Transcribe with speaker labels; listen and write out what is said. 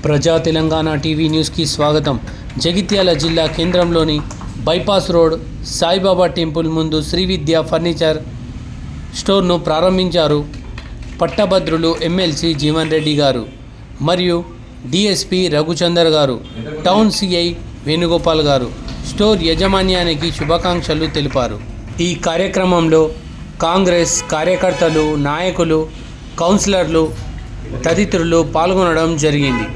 Speaker 1: ప్రజా తెలంగాణ టీవీ న్యూస్కి స్వాగతం. జగిత్యాల జిల్లా కేంద్రంలోని బైపాస్ రోడ్ సాయిబాబా టెంపుల్ ముందు శ్రీ విద్య ఫర్నిచర్ స్టోర్ను ప్రారంభించారు పట్టభద్రులు ఎమ్మెల్సీ జీవన్ రెడ్డి గారు మరియు డిఎస్పి రఘుచందర్ గారు, టౌన్ సిఐ వేణుగోపాల్ గారు స్టోర్ యాజమాన్యానికి శుభాకాంక్షలు తెలిపారు. ఈ కార్యక్రమంలో కాంగ్రెస్ కార్యకర్తలు, నాయకులు, కౌన్సిలర్లు తదితరులు పాల్గొనడం జరిగింది.